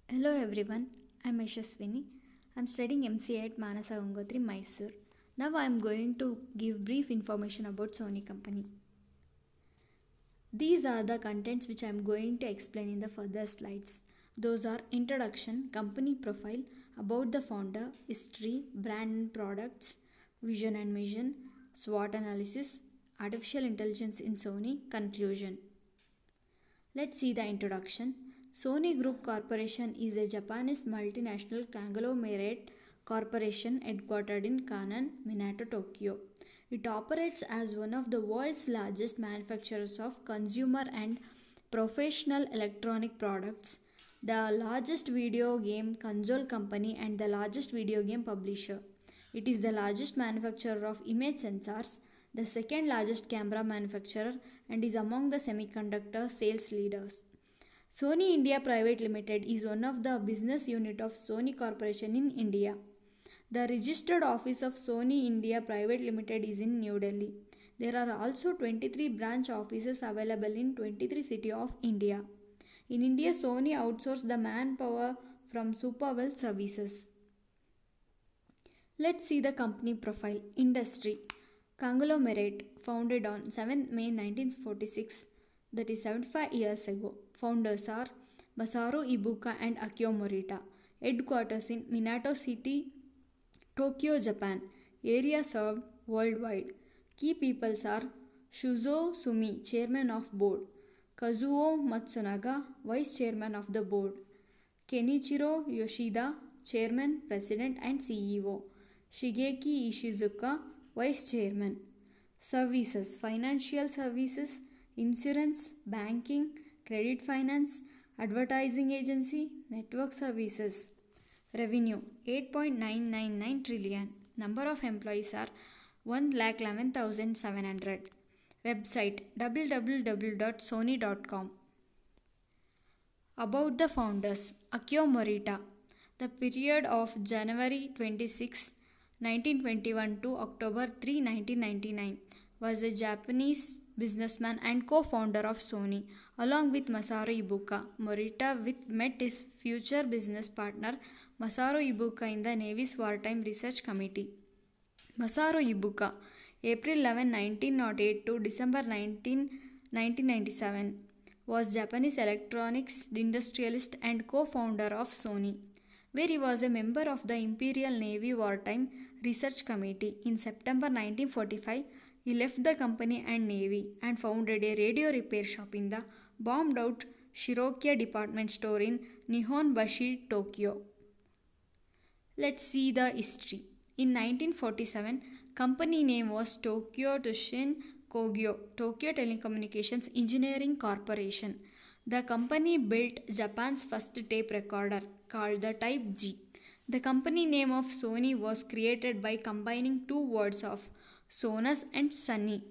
Hello everyone, I'm Yashaswini. I'm studying MCA at Manasa Gangotri, Mysore. Now I'm going to give brief information about Sony company. These are the contents which I'm going to explain in the further slides. Those are introduction, company profile, about the founder, history, brand and products, vision and mission, SWOT analysis, artificial intelligence in Sony, conclusion. Let's see the introduction. Sony Group Corporation is a Japanese multinational conglomerate corporation headquartered in Kanan, Minato, Tokyo. It operates as one of the world's largest manufacturers of consumer and professional electronic products, the largest video game console company, and the largest video game publisher. It is the largest manufacturer of image sensors, the second largest camera manufacturer, and is among the semiconductor sales leaders. Sony India Private Limited is one of the business unit of Sony Corporation in India. The registered office of Sony India Private Limited is in New Delhi. There are also 23 branch offices available in 23 cities of India. In India, Sony outsourced the manpower from Superwell Services. Let's see the company profile. Industry. Conglomerate, founded on 7 May 1946, that is 75 years ago. Founders are Masaru Ibuka and Akio Morita. Headquarters in Minato City, Tokyo, Japan. Area served worldwide. Key peoples are Shuzo Sumi, Chairman of Board. Kazuo Matsunaga, Vice Chairman of the Board. Kenichiro Yoshida, Chairman, President and CEO. Shigeki Ishizuka, Vice Chairman. Services: financial services, insurance, banking, credit finance, advertising agency, network services. Revenue: 8.999 trillion. Number of employees are 1,11,700. Website: www.sony.com. About the founders: Akio Morita. The period of January 26, 1921 to October 3, 1999 was a Japanese businessman and co-founder of Sony. Along with Masaru Ibuka, Morita met his future business partner Masaru Ibuka in the Navy's Wartime Research Committee. Masaru Ibuka, April 11, 1908 to December 19, 1997, was Japanese electronics industrialist and co-founder of Sony, where he was a member of the Imperial Navy Wartime Research Committee. In September 1945, he left the company and Navy and founded a radio repair shop in the bombed-out Shirokiya department store in Nihonbashi, Tokyo. Let's see the history. In 1947, company name was Tokyo Toshin Kogyo, Tokyo Telecommunications Engineering Corporation. The company built Japan's first tape recorder called the Type G. The company name of Sony was created by combining two words of Sonus and Sunny.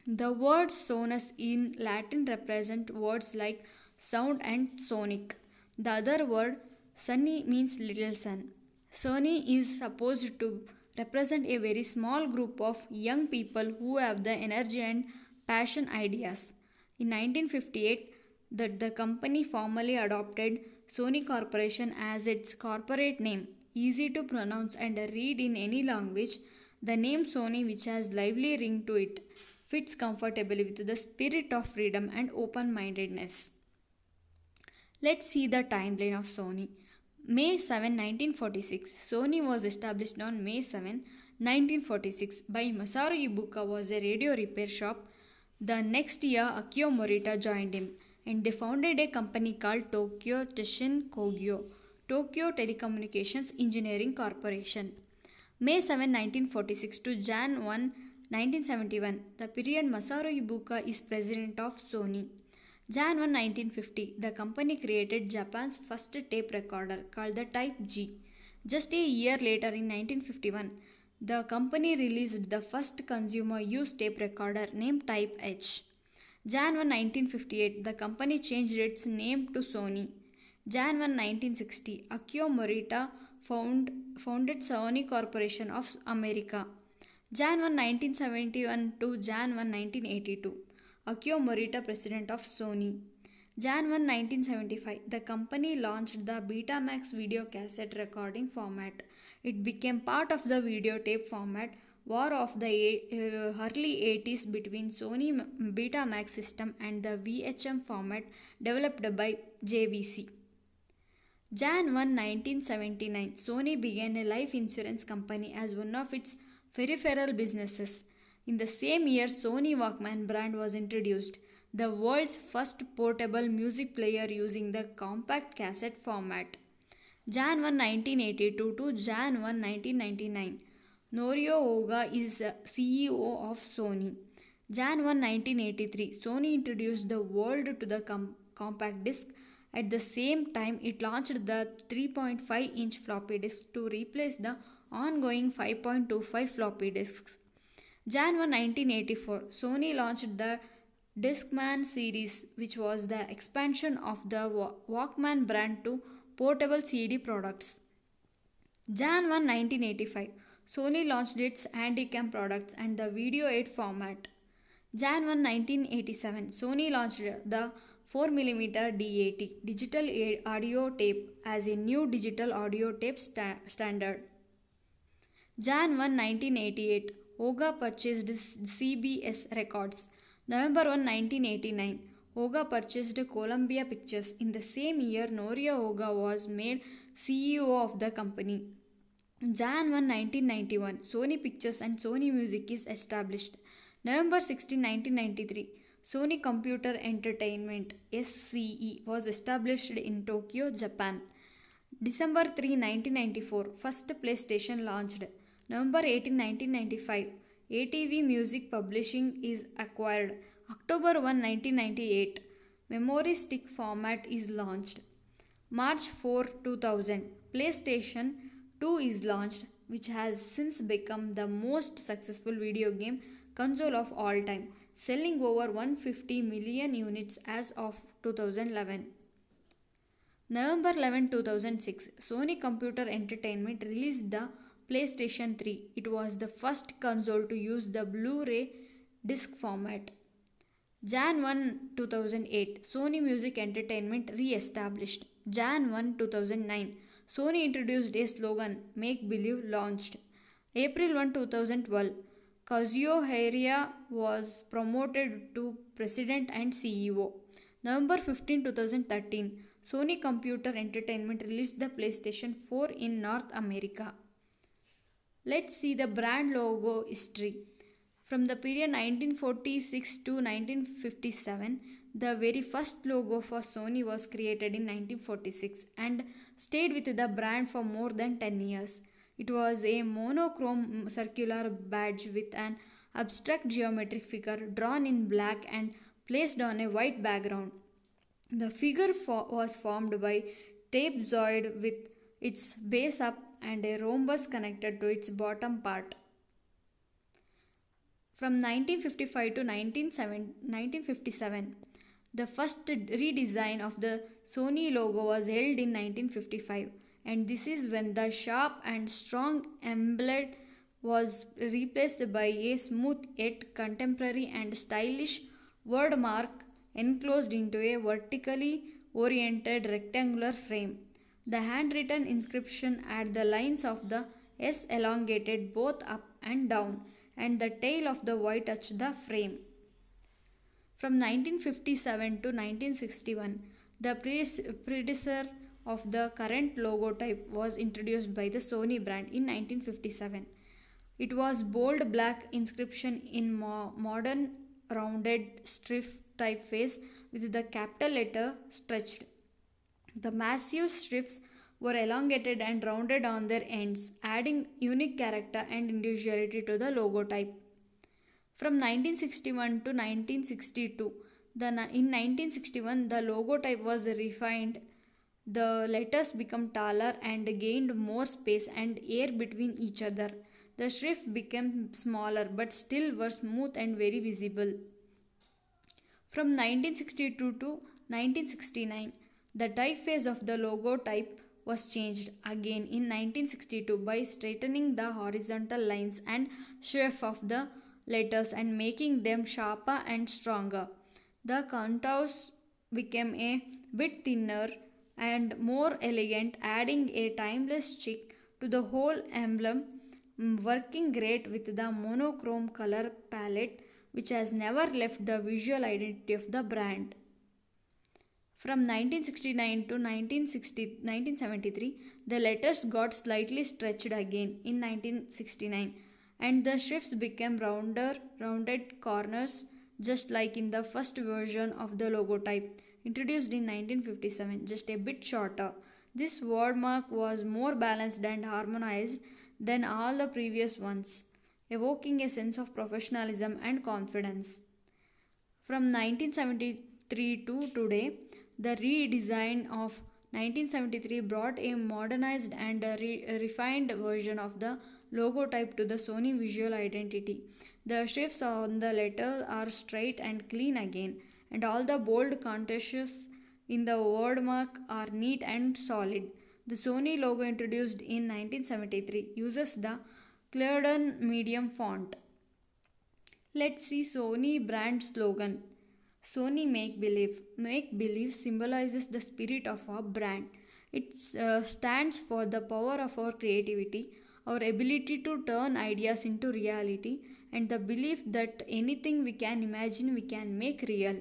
The word Sonus in Latin represents words like sound and sonic. The other word Sunny means little sun. Sony is supposed to represent a very small group of young people who have the energy and passion ideas. In 1958, the company formally adopted Sony Corporation as its corporate name. Easy to pronounce and read in any language, the name Sony, which has lively ring to it, fits comfortably with the spirit of freedom and open-mindedness. Let's see the timeline of Sony. May 7, 1946. Sony was established on May 7, 1946 by Masaru Ibuka was a radio repair shop. The next year, Akio Morita joined him and they founded a company called Tokyo Toshin Kogyo, Tokyo Telecommunications Engineering Corporation. May 7, 1946 to Jan 1, 1971, the period Masaru Ibuka is president of Sony. Jan 1, 1950, the company created Japan's first tape recorder called the Type G. Just a year later in 1951, the company released the first consumer use tape recorder named Type H. Jan 1, 1958, the company changed its name to Sony. Jan 1, 1960, Akio Morita founded Sony Corporation of America. Jan 1, 1971 to Jan 1, 1982, Akio Morita, president of Sony. Jan 1, 1975, the company launched the Betamax video cassette recording format. It became part of the videotape format war of the early 80s between Sony Betamax system and the VHM format developed by JVC. Jan 1, 1979, Sony began a life insurance company as one of its peripheral businesses. In the same year, Sony Walkman brand was introduced, the world's first portable music player using the compact cassette format. Jan 1, 1982 to Jan 1, 1999, Norio Oga is CEO of Sony. Jan 1, 1983, Sony introduced the world to the compact disc. At the same time, it launched the 3.5-inch floppy disk to replace the ongoing 5.25 floppy disks. Jan 1, 1984, Sony launched the Discman series, which was the expansion of the Walkman brand to portable CD products. Jan 1, 1985, Sony launched its Handycam products and the Video 8 format. Jan 1, 1987, Sony launched the 4mm DAT digital audio tape as a new digital audio tape standard. Jan 1, 1988, Oga purchased CBS Records. November 1, 1989, Oga purchased Columbia Pictures. In the same year, Norio Oga was made CEO of the company. Jan 1, 1991, Sony Pictures and Sony Music is established. November 16, 1993, Sony Computer Entertainment (SCE) was established in Tokyo, Japan. December 3, 1994, first PlayStation launched. November 18, 1995, ATV Music Publishing is acquired. October 1, 1998, Memory Stick format is launched. March 4, 2000, PlayStation 2 is launched, which has since become the most successful video game console of all time, selling over 150 million units as of 2011. November 11, 2006, Sony Computer Entertainment released the PlayStation 3. It was the first console to use the Blu-ray disc format. Jan 1, 2008, Sony Music Entertainment re-established. Jan 1, 2009, Sony introduced a slogan, Make Believe, launched. April 1, 2012, Kazuyo Heiria was promoted to President and CEO. November 15, 2013, Sony Computer Entertainment released the PlayStation 4 in North America. Let's see the brand logo history. From the period 1946 to 1957, the very first logo for Sony was created in 1946 and stayed with the brand for more than 10 years. It was a monochrome circular badge with an abstract geometric figure drawn in black and placed on a white background. The figure was formed by trapezoid with its base up and a rhombus connected to its bottom part. From 1955 to 1957, the first redesign of the Sony logo was held in 1955, and this is when the sharp and strong emblem was replaced by a smooth yet contemporary and stylish word mark enclosed into a vertically oriented rectangular frame. The handwritten inscription at the lines of the S elongated both up and down, and the tail of the Y touched the frame. From 1957 to 1961, the predecessor of the current logo type was introduced by the Sony brand in 1957. It was bold black inscription in modern rounded strip typeface with the capital letter stretched. The massive strips were elongated and rounded on their ends, adding unique character and individuality to the logo type. From 1961 to 1962, in 1961 the logo type was refined. The letters became taller and gained more space and air between each other. The shrift became smaller but still were smooth and very visible. From 1962 to 1969, the typeface of the logo type was changed again in 1962 by straightening the horizontal lines and shape of the letters and making them sharper and stronger. The contours became a bit thinner and more elegant, adding a timeless chic to the whole emblem, working great with the monochrome color palette, which has never left the visual identity of the brand. From 1969 to 1973, the letters got slightly stretched again in 1969, and the shifts became rounded corners, just like in the first version of the logotype, introduced in 1957, just a bit shorter. This wordmark was more balanced and harmonized than all the previous ones, evoking a sense of professionalism and confidence. From 1973 to today, the redesign of 1973 brought a modernized and refined version of the logotype to the Sony visual identity. The shifts on the letter are straight and clean again, and all the bold contours in the wordmark are neat and solid. The Sony logo introduced in 1973 uses the Clarendon medium font. Let's see Sony brand slogan. Sony Make Believe. Make Believe symbolizes the spirit of our brand. It stands for the power of our creativity, our ability to turn ideas into reality, and the belief that anything we can imagine we can make real.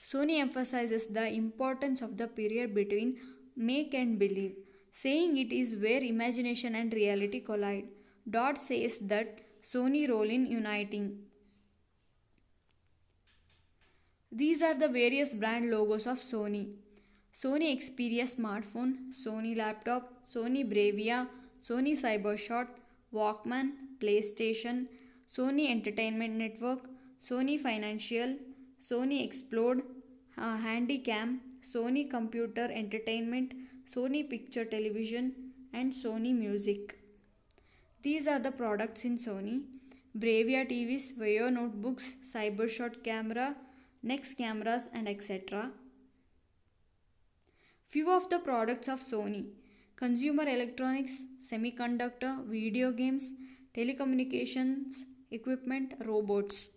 Sony emphasizes the importance of the period between make and believe, saying it is where imagination and reality collide. Dot says that Sony role in uniting. These are the various brand logos of Sony. Sony Xperia smartphone, Sony laptop, Sony Bravia, Sony Cybershot, Walkman, PlayStation, Sony Entertainment Network, Sony Financial, Sony Explode, Handycam, Sony Computer Entertainment, Sony Picture Television, and Sony Music. These are the products in Sony: Bravia TVs, Vaio notebooks, Cybershot camera, Nex cameras, and etc. Few of the products of Sony: consumer electronics, semiconductor, video games, telecommunications equipment, robots.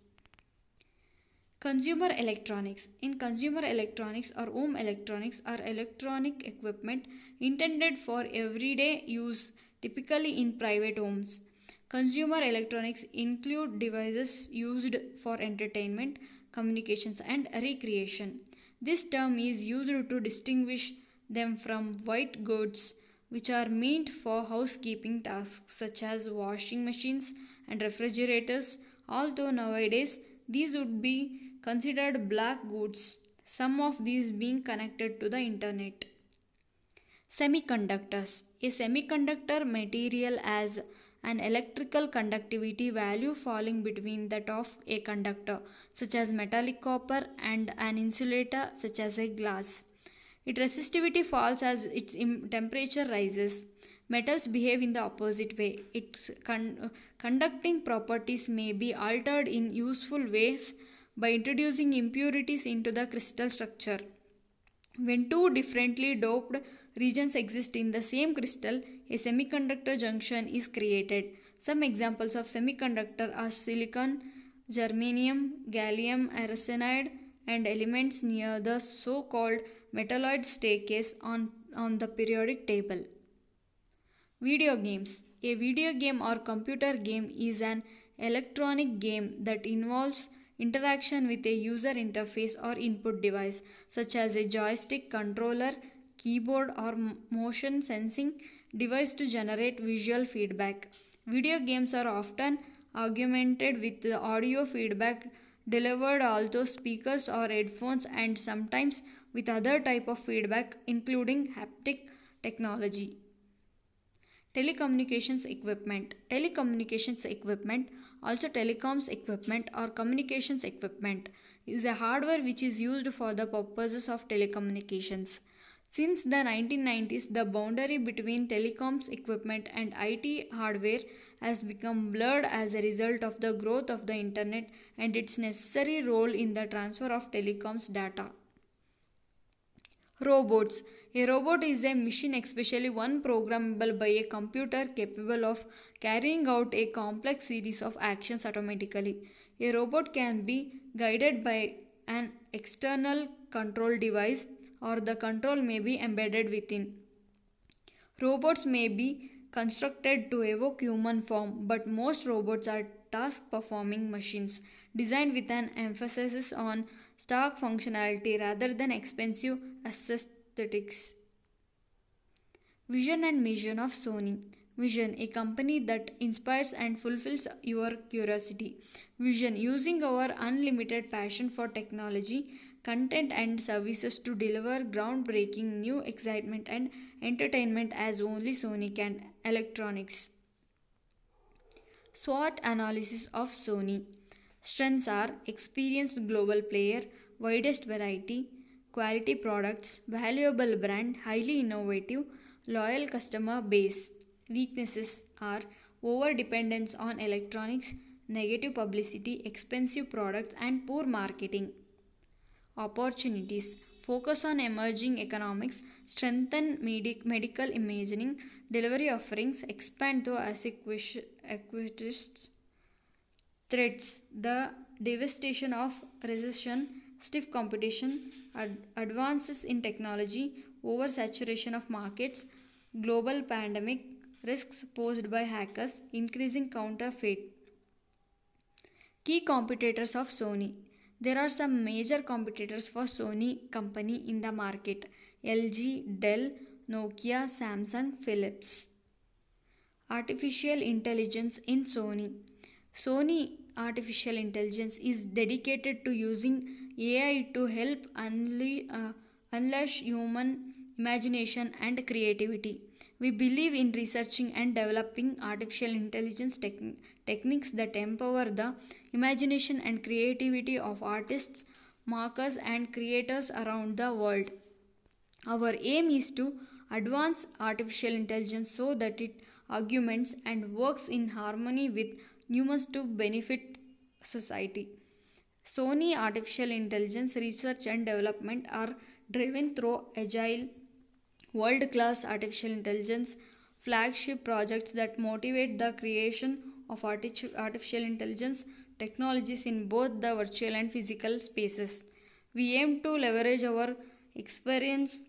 Consumer electronics. In consumer electronics or home electronics are electronic equipment intended for everyday use, typically in private homes. Consumer electronics include devices used for entertainment, communications, and recreation. This term is used to distinguish them from white goods, which are meant for housekeeping tasks such as washing machines and refrigerators, although nowadays these would be considered black goods, some of these being connected to the internet. Semiconductors. A semiconductor material has an electrical conductivity value falling between that of a conductor, such as metallic copper, and an insulator, such as a glass. Its resistivity falls as its temperature rises. Metals behave in the opposite way. Its conducting properties may be altered in useful ways by introducing impurities into the crystal structure. When two differently doped regions exist in the same crystal, a semiconductor junction is created. Some examples of semiconductor are silicon, germanium, gallium arsenide, and elements near the so-called metalloid staircase on the periodic table. Video games. A video game or computer game is an electronic game that involves interaction with a user interface or input device, such as a joystick, controller, keyboard, or motion sensing device to generate visual feedback. Video games are often augmented with the audio feedback delivered through speakers or headphones, and sometimes with other type of feedback including haptic technology. Telecommunications equipment. Telecommunications equipment, also telecoms equipment or communications equipment, is a hardware which is used for the purposes of telecommunications. Since the 1990s, the boundary between telecoms equipment and IT hardware has become blurred as a result of the growth of the internet and its necessary role in the transfer of telecoms data. Robots. A robot is a machine, especially one programmable by a computer, capable of carrying out a complex series of actions automatically. A robot can be guided by an external control device or the control may be embedded within. Robots may be constructed to evoke human form, but most robots are task performing machines designed with an emphasis on stark functionality rather than expensive aesthetics. Vision and mission of Sony. Vision, a company that inspires and fulfills your curiosity. Vision, using our unlimited passion for technology, content, and services to deliver groundbreaking new excitement and entertainment as only Sony can. Electronics. SWOT analysis of Sony. Strengths are experienced global player, widest variety, quality products, valuable brand, highly innovative, loyal customer base. Weaknesses are over dependence on electronics, negative publicity, expensive products, and poor marketing. Opportunities focus on emerging economics, strengthen medical imaging, delivery offerings, expand to acquisitions. Threats the devastation of recession, stiff competition, advances in technology, oversaturation of markets, global pandemic, risks posed by hackers, increasing counterfeit. Key competitors of Sony. There are some major competitors for Sony company in the market: LG, Dell, Nokia, Samsung, Philips. Artificial intelligence in Sony. Sony Artificial Intelligence is dedicated to using AI to help unleash human imagination and creativity. We believe in researching and developing artificial intelligence techniques that empower the imagination and creativity of artists, markers, and creators around the world. Our aim is to advance artificial intelligence so that it augments and works in harmony with humans to benefit society. Sony Artificial Intelligence research and development are driven through agile, world-class artificial intelligence flagship projects that motivate the creation of artificial intelligence technologies in both the virtual and physical spaces. We aim to leverage our experience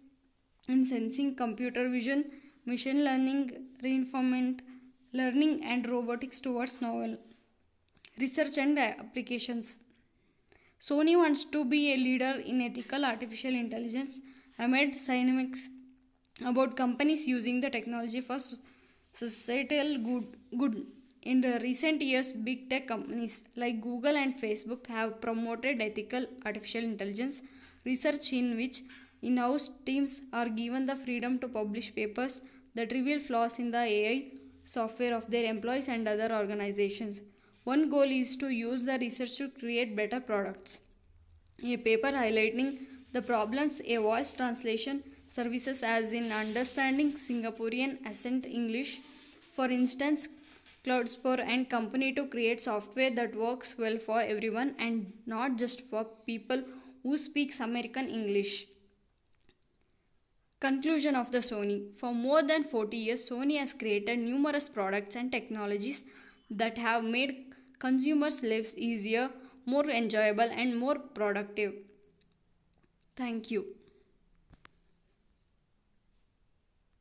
in sensing, computer vision, machine learning, reinforcement learning, and robotics towards novel research and applications. Sony wants to be a leader in ethical artificial intelligence amid dynamics about companies using the technology for societal good. In the recent years, big tech companies like Google and Facebook have promoted ethical artificial intelligence research in which in-house teams are given the freedom to publish papers that reveal flaws in the AI software of their employees and other organizations. One goal is to use the research to create better products. A paper highlighting the problems a voice translation services as in understanding Singaporean accent English, for instance, Cloudspore and company to create software that works well for everyone and not just for people who speak American English. Conclusion of the Sony. For more than 40 years, Sony has created numerous products and technologies that have made consumers' lives easier, more enjoyable, and more productive. Thank you.